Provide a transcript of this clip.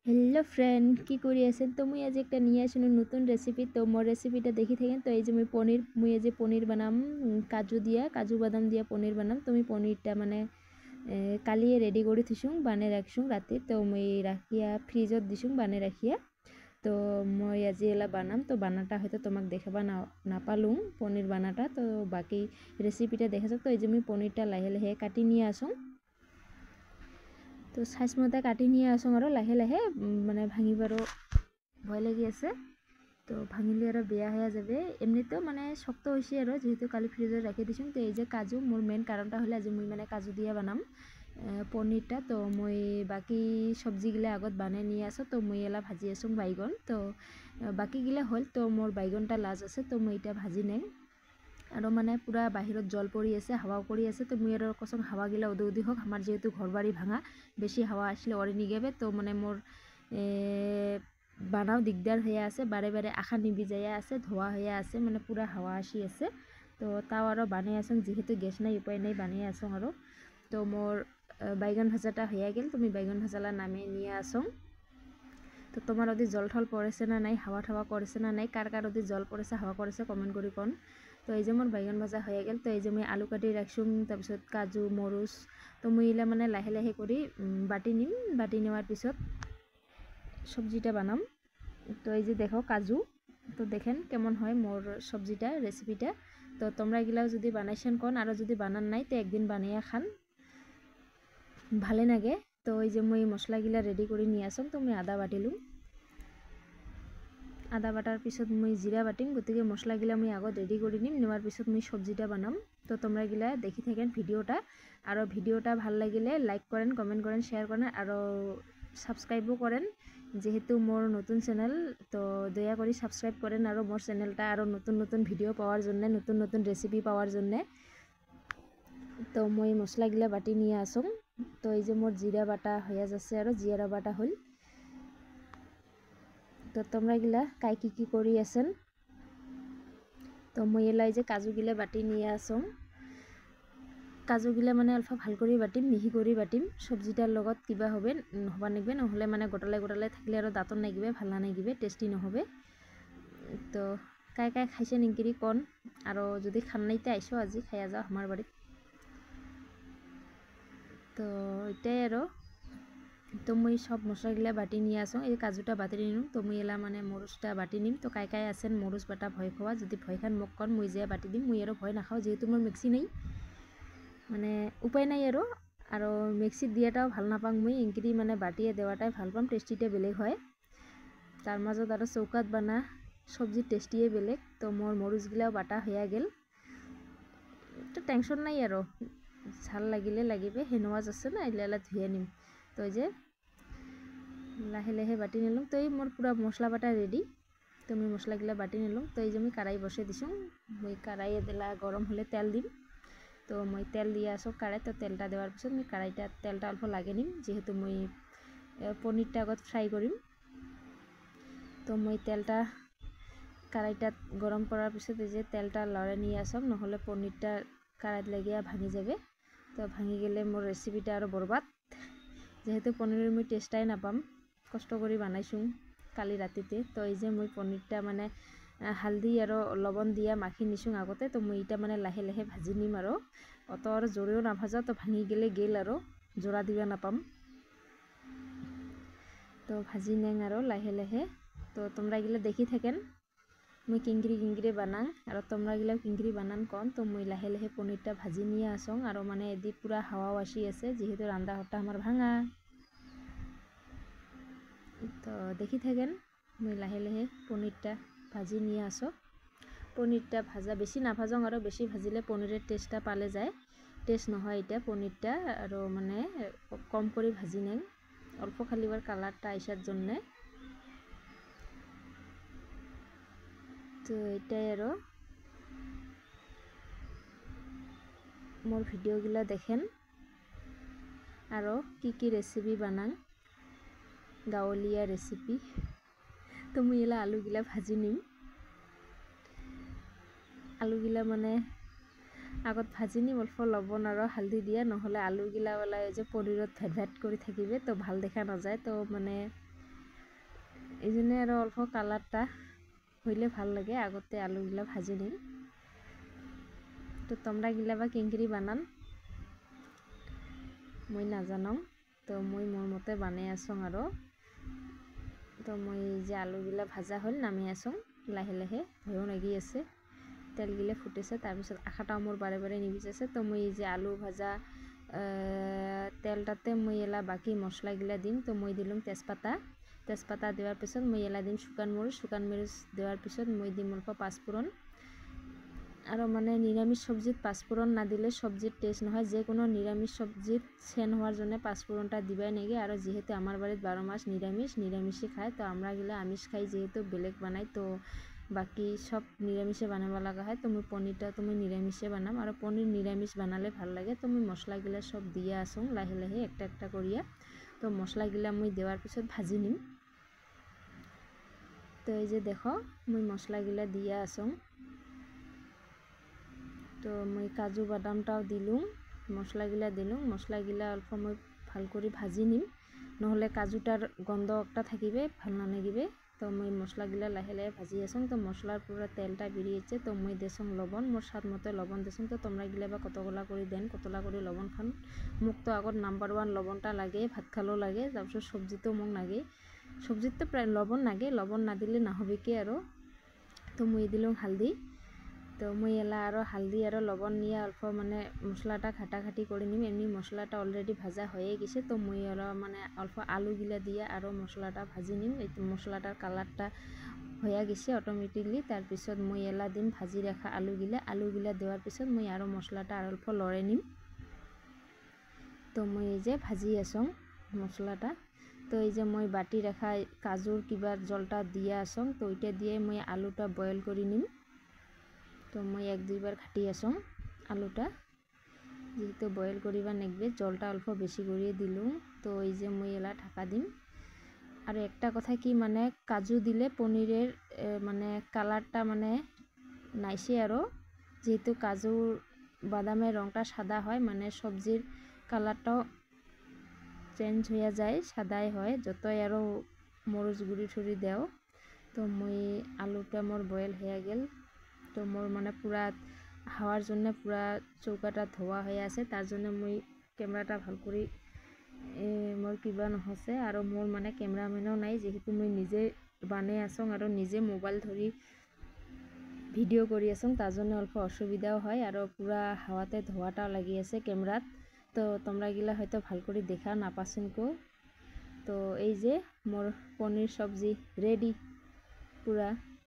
hello friend की करि आছেন তো মুই আজি একটা নিয়ে আসুন নতুন রেসিপি তো মোর রেসিপিটা দেখি থাকেন তো এই যে মুই এই যে পনির বানাম কাজু বাদাম দিয়া পনির বানাম তুমি পনিরটা মানে কালিয়ে রেডি করে থিসুং বানে রাখছুং রাতে তো মুই রাখিয়া ফ্রিজত দিছুং বানে রাখিয়া তো মই আজি এলা বানাম তো বানাটা হয়তো তোমাক দেখাবা নাপালুং পনির বানাটা তো বাকি রেসিপিটা দেখা যাক তো এই যে মুই পনিরটা লাহে লাহে কাটি নিয়ে আসুং তো সাইজ মতে কাটি নিয়ে আসুন আর লাহে লাহে মানে ভাঙিবারও ভয় লাগি আছে তো ভাঙিলে আর বেয়া হয়ে যাবে এমনিতেও মানে শক্ত হয়েছে আর যেহেতু কালি ফ্রিজে রাখি দিছুন তো এই যে কাজু মোর মেন কারণটা হলে আজি মুই মানে কাজু দিয়ে বানাম পনিরটা তো মই বাকি সবজিগুলা আগত বানাই নিয়ে আসো তো মই এলা ভাজি আসুন বাইগন তো বাকিগুলা হল তো মোর বাইগনটা লাজ আছে তো মই এটা ভাজি নেম আৰু মানে পুৰা বাহিৰত জল পৰি আছে হাওয়া কৰি আছে তো মুই আৰু কচম হাওয়াগিলা উদি হোক আমার যেহেতু ঘর বাড়ি ভাঙা বেশি হাওয়া আসলে অরে নিগেবে তো মানে মোর বানাও দিগদার হয়ে আছে বারে বারে আশা নিবি যাইয়া আছে ধোয়া হয়ে আছে মানে পুরা হাওয়া আসি আছে তো তাও আরও বানিয়ে আসুন যেহেতু গ্যাস নাই উপায় নাই বানিয়ে আসুন আরও তো মোর বাইগন ভাজাটা হয়ে গেল তুমি বাইগন ভাজালা নামিয়ে নিয়ে আসুন তো তোমার ওদি জল ঠল পড়েছে না নাই হাওয়া ঠাওয়া করেছে না নাই কার কার ওদি জল পড়েছে হাওয়া করেছে কমেন্ট করি কোন তো এই যে মোর বাইগন ভাজা হয়ে গেল তো এই যে মুই আলু কাটি রাখছুং তারপিছত কাজু মরুচ তো মুই ইলা মানে লাহে লাহে করে বাটি নিম বাটি নেওয়ার পিছত সবজিটা বানাম তো এই যে দেখো কাজু তো দেখেন কেমন হয় মোর সবজিটা রেসিপিটা তো তোমরা এগুলাও যদি বানাইছেন কোন আর যদি বানান নাই তো একদিন বানিয়ে খান ভালে লাগে তো এই যে মুই মশলাগুলা রেডি করে নিয়ে আসুন তো মুই আদা বাটিলুম আদা বাটার পিছত মুই জিরা বাটিম গতিকে মশলাগুলা মুই আগত রেডি করে নিম নেওয়ার পিছত মুই সবজিটা বানাম তো তোমরা এগুলা দেখি থাকেন ভিডিওটা আর ভিডিওটা ভাল লাগিলে লাইক করেন কমেন্ট করেন শেয়ার করেন আর সাবস্ক্রাইবও করেন যেহেতু মোর নতুন চ্যানেল তো দয়া করে সাবস্ক্রাইব করেন আর মোর চ্যানেলটা আরও নতুন নতুন ভিডিও পাওয়ার জন্য নতুন নতুন রেসিপি পাওয়ার জন্য তো মই মশলাগুলা বাটি নিয়ে আসুন তো এই যে মোর জিরা বাটা হয়ে যাচ্ছে আর জিরা বাটা হল তো তোমরা এগুলা কাই কি করি আছেন তো মই এলাই যে কাজুগিলা বাটি নিয়ে আসুন কাজুগিলা মানে অল্প ভাল করে বাটিম মিহি করে বাটিম সবজিটার লগত কিবা হবে হবা নাগবে নহলে মানে গোটালে গোটালে থাকলে আর দাঁতন নাগিবে ভাল নাগিবে টেস্টি নহবে তো কাই কাই খাইছে নিংকিরি কন আর যদি খান নাইতে আইসো আজি খাইয়া যাও আমার বাড়িত তো এটাই আর তো মুই সব মশলাগুলা বাটি নিয়ে আসুন এই কাজুটা বাটি নিম তো মুই এলা মানে মরুচটা বাটি নিম তো কাই কাই আছেন মরুচ বাটা ভয় খাওয়া যদি ভয় খান মোক কন মুই যে বাটি দিম মুই আর ভয় নাখাও যেহেতু মোর মিক্সি নেই মানে উপায় নাই আর মিক্সিত দিয়াটাও ভাল নাপাং মুই ইংকিরি মানে বাটিয়ে দেওয়াটাই ভাল পাম টেস্টিটা বেলেগ হয় তার মাজত আর চৌকাত বানা সবজির টেস্টিয়ে বেলেগ তো মোর মরুচগুলাও বাটা হয়ে গেল তো টেনশন নাই আর ঝাল লাগিলে লাগিবে হেনওয়াজ আছে না এলা এলা ধুয়ে নিম তো এই যে লাহে লাহে বাটি নিলাম তো এই মোর পুরা মশলা বাটা রেডি তো আমি মশলাগুলা বাটি নিলাম তো এই যে আমি কারাই বসে দিছুং মই কারাইয়ে দিলা গরম হলে তেল দিম তো মই তেল দিয়ে আসো কারাই তো তেলটা দেওয়ার পিছত আমি কারাইটা তেলটা অল্প লাগে নিম যেহেতু মই পনিরটা আগত ফ্রাই করিম তো মই তেলটা কারাইটা গরম করার পিছত এই যে তেলটা লড়ে নিয়ে আসক নহলে পনিরটা কারাইত লাগিয়া ভাঙি যাবে তো ভাঙি গেলে মোর রেসিপিটা আর বরবাদ যেহেতু পনিরের মুই টেস্টাই নাপাম কষ্ট করে বানাইছুং কালি রাতিতে তো এই যে মুই পনিরটা মানে হালদি আর লবণ দিয়া মাখি নিছুং আগতে তো মুই এটা মানে লাহে লাহে ভাজি নিম আর অত আর জোরেও নাভাজা তো ভাঙি গেলে গেল আর জোড়া দিবা নাপাম তো ভাজি নেং আর লাহে লাহে তো তোমরা এগুলো দেখি থাকেন মুই কিংকিরি বানাং আর তোমরা গিলা কিংকিরি বানান কন তো মুই লাহে লাহে পনিরটা ভাজি নিয়ে আসং আর মানে এদি পুরা হাওয়াও আসি আছে যেহেতু রান্না ঘরটা আমার ভাঙা তো দেখি থাকেন মুই লাহে লাহে পনিরটা ভাজি নিয়ে আসো পনিরটা ভাজা বেশি না ভাজং আর বেশি ভাজিলে পনিরের টেস্টটা পালে যায় টেস্ট নহয় এটা পনিরটা আর মানে কম করে ভাজি নেন অল্প খালিবার কালারটা আইসার জন্যে তো এটাই আর মোর ভিডিওগুলা দেখেন আরও কি রেসিপি বানাং গাঁৱলীয়া রেসিপি তো মুই এলা আলুগিলা ভাজি নিম আলুগিলা মানে আগত ভাজি নিম অল্প লবণ আর হালদি দিয়া নহলে আলুগিলা ওলাই যে পনিরত ভেট ভেট করে থাকিবে তো ভাল দেখা নাযায় তো মানে এই জন্য আর অল্প কালারটা হইলে ভাল লাগে আগতে আলুগুলা ভাজি নিম তো তোমরা গিলা বা কিংকিরি বানান মই নাজানো তো মই মোর মতে বানাই আসং আৰু তো মই যে আলুগুলা ভাজা হল নামি আসং লাহে লাহে ভয়ও লাগি আছে তেলগিলা ফুটেছে তাৰপিছত আখাটাও মোৰ বাৰে বাৰে নিবিচাইছে তো মই যে আলু ভাজা তেলটাতে মই এলা বাকি মশলাগিলা দিম তো মই দিলাম তেজপাতা দেওয়ার পিছত মই এলা দিম শুকান মরিচ দেওয়ার পিছত মই দিম অল্প পাঁচফোড়ন আর মানে নিরামিষ সবজিত পাঁচফোড়ন না দিলে সবজির টেস্ট নহয় যে কোনো নিরামিষ সবজিত সেন হওয়ার জন্য পাঁচফোড়নটা দিবাই নাকি আর যেহেতু আমার বাড়িতে 12 মাস নিরামিষই খায় তো আমরা গিলা আমিষ খাই যেহেতু বেলেগ বানাই তো বাকি সব নিরামিষে বানাবা লাগা হয় তো মই পনিরটা তো মই নিরামিষে বানাম আর পনির নিরামিষ বানালে ভাল লাগে তো মই মশলাগিলা সব দিয়া আসং লাহে লাহে একটা একটা করিয়া তো মশলাগিলা মই দেওয়ার পিছত ভাজি নিম তো এই যে দেখো মই মশলাগিলা দিয়া আসং তো মই কাজু বাদামটাও দিলুম মশলাগিলা অল্প মই ভাল করে ভাজি নিম নহলে কাজুটার গন্ধ একটা থাকিবে ভাল না লাগিবে তো মই মশলাগিলা লাহে লাহে ভাজি আসং তো মশলার পুরো তেলটা বেরিয়েছে তো মই দেসং লবণ মোর স্বাদ মতো লবণ দেসং তো তোমরা গিলা বা কতগুলা করে দেন কতলা করে লবণ খান মোক তো আগত নাম্বার 1 লবণটা লাগে ভাত খালো লাগে তারপর সবজিতেও মোক লাগে সবজিতে প্রায় লবণ লাগে লবণ না দিলে না হবে কি আর তো মই দিলাম হালদি তো মই এলা আর হালদি আর লবণ নিয়ে অল্প মানে মশলাটা ঘাটাঘাটি করে নিম এমনি মশলাটা অলরেডি ভাজা হয়ে গেছে তো মই আর মানে অল্প আলুগুলা দিয়ে আরও মশলাটা ভাজি নিম এই মশলাটার কালারটা হয়ে গেছে অটোমেটিকলি তারপিছত মই এলা দিম ভাজি রাখা আলুগুলা দেওয়ার পিছত মই আরও মশলাটা আর অল্প লড়াই নিম তো মই এই যে ভাজি আসং মশলাটা তো এই যে মই বাটি রাখা কাজুর কিবার জলটা দিয়ে আসং তো ওইটা দিয়ে মই আলুটা বয়েল করে নিম তো মই 1-2 বার ঘাটি আসং আলুটা যেহেতু বয়েল করিবা নেকবে জলটা অল্প বেশি করিয়ে দিলুম তো এই যে মই এলা ঢাকা দিম আর একটা কথা কি মানে কাজু দিলে পনিরের মানে কালারটা মানে নাইসে আরও যেহেতু কাজু বাদামের রংটা সাদা হয় মানে সবজির কালারটাও চেঞ্জ হয়ে যায় সাদাই হয় যতই আরও মরিচ গুঁড়ি ঠুড়ি দেও তো মই আলুটা মোর বয়েল হয়ে গেল তো মোর মানে পুরা হাওয়ার জন্য পুরা চৌকাটা ধোয়া হয়ে আছে তার জন্য মই ক্যামেরাটা ভাল করে মোর কিবা নহছে আর মোর মানে ক্যামেরাম্যানও নাই যেহেতু মই নিজে বানাই আসং আর নিজে মোবাইল ধরি ভিডিও করি আসং তার জন্য অল্প অসুবিধাও হয় আর পুরা হাওয়াতে ধোয়াটাও লাগি আছে ক্যামেরাত তো তোমরা গিলা হয়তো ভাল করে দেখা না পাছেন কো তো এই যে মোর পনির সবজি রেডি পুরা